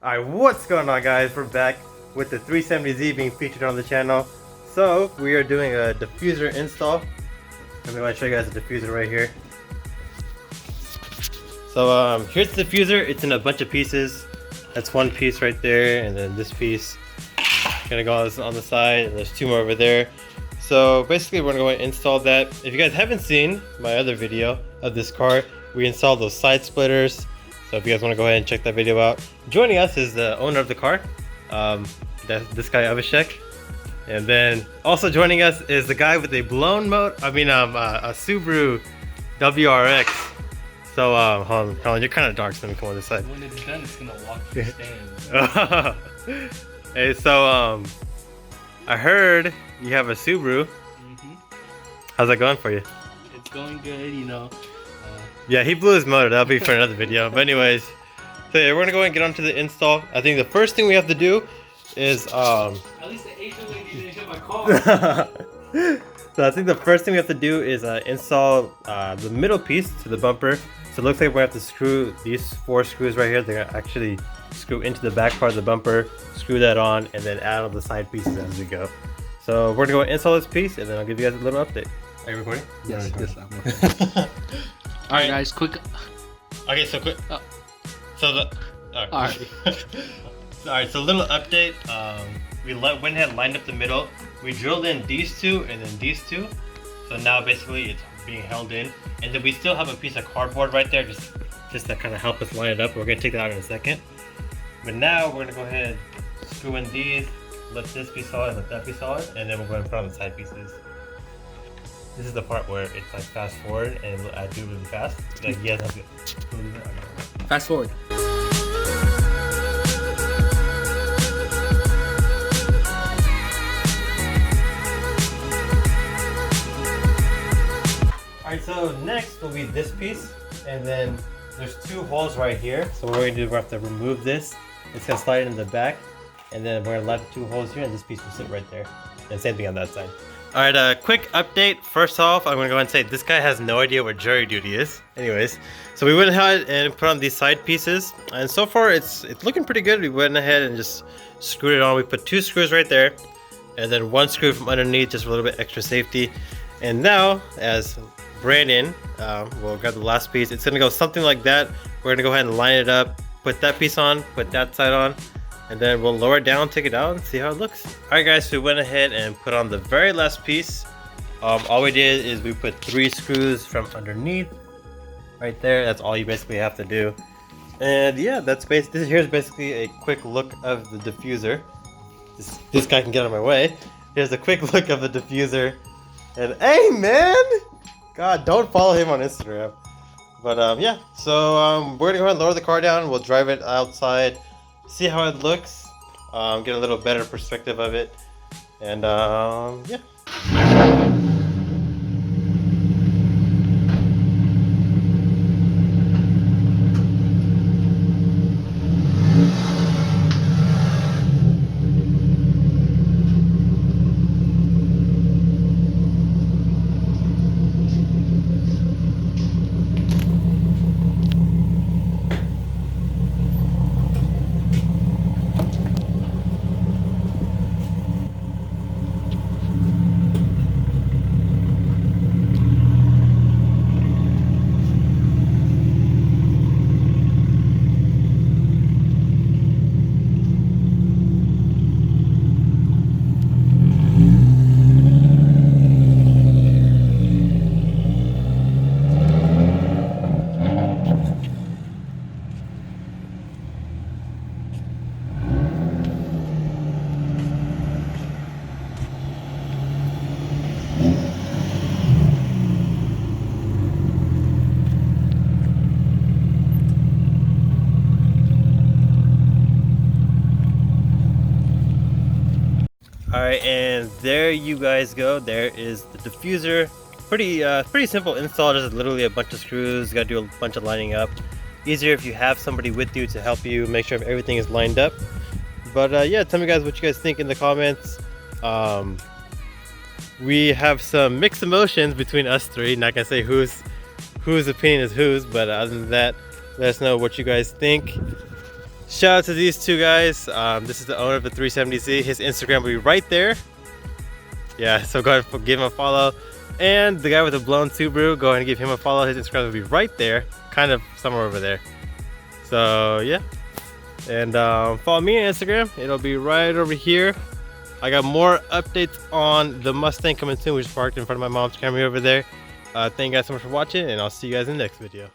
Alright, what's going on, guys? We're back with the 370Z being featured on the channel. So we are doing a diffuser install. I'm going to show you guys the diffuser right here. So here's the diffuser. It's in a bunch of pieces. That's one piece right there, and then this piece gonna go on the side, and there's two more over there. So basically we're gonna go and install that. If you guys haven't seen my other video of this car, we installed those side splitters. So if you guys want to go ahead and check that video out. Joining us is the owner of the car, this guy Abhishek. And then also joining us is the guy with a blown motor, a Subaru WRX. So hold on, you're kind of dark, so let me come on this side. When it's done, it's gonna walk the stand. Hey, so I heard you have a Subaru. How's that going for you? It's going good, you know. Yeah, he blew his motor. That'll be for another video. But anyways, so yeah, we're gonna go ahead and get onto the install. I think the first thing we have to do is At least the Asian lady didn't hit my car. So I think the first thing we have to do is install the middle piece to the bumper. So it looks like we have to screw these 4 screws right here. They're gonna actually screw into the back part of the bumper, screw that on, and then add all the side pieces as we go. So we're gonna go install this piece, and then I'll give you guys a little update. Are you recording? Yes, I'm recording. Alright guys, quick. Okay, so quick. So the alright. Alright, so a little update. We went ahead and lined up the middle. We drilled in these two and then these two. So now basically it's being held in. And then we still have a piece of cardboard right there just to kind of help us line it up. We're gonna take that out in a second. But now we're gonna go ahead and screw in these, let this be solid, let that be solid, and then we're going to put on the side pieces. This is the part where it's like fast forward and I do really fast. Like you guys have to Fast forward. Alright, so next will be this piece, and then there's 2 holes right here. So what we're gonna do, we have to remove this. It's gonna slide in the back, and then we're gonna let 2 holes here, and this piece will sit right there. And same thing on that side. Alright, quick update. First off, I'm gonna go ahead and say this guy has no idea what jury duty is. Anyways, so we went ahead and put on these side pieces, and so far it's looking pretty good. We went ahead and just screwed it on. We put 2 screws right there, and then 1 screw from underneath, just for a little bit extra safety. And now, as Brandon will grab the last piece, it's gonna go something like that. We're gonna go ahead and line it up, put that piece on, put that side on, and then we'll lower it down, take it out, and see how it looks. Alright guys, so we went ahead and put on the very last piece. All we did is we put 3 screws from underneath right there. That's all you basically have to do. And yeah, here's basically a quick look of the diffuser. This guy can get out of my way. Here's a quick look of the diffuser. And hey man! God, don't follow him on Instagram. But yeah, so we're gonna go ahead and lower the car down. We'll drive it outside, see how it looks, get a little better perspective of it, and yeah. Alright, and there you guys go. There is the diffuser. Pretty simple install, just literally a bunch of screws. You gotta do a bunch of lining up. Easier if you have somebody with you to help you make sure everything is lined up. But yeah, tell me guys what you guys think in the comments. We have some mixed emotions between us three. Not gonna say whose opinion is whose, but other than that, let us know what you guys think. Shout out to these two guys. This is the owner of the 370Z. His Instagram will be right there. Yeah, so go ahead and give him a follow. And the guy with the blown Subaru, go ahead and give him a follow. His Instagram will be right there, kind of somewhere over there. So yeah, and follow me on Instagram. It'll be right over here. I got more updates on the Mustang coming soon, which is parked in front of my mom's Camry over there. Thank you guys so much for watching, and I'll see you guys in the next video.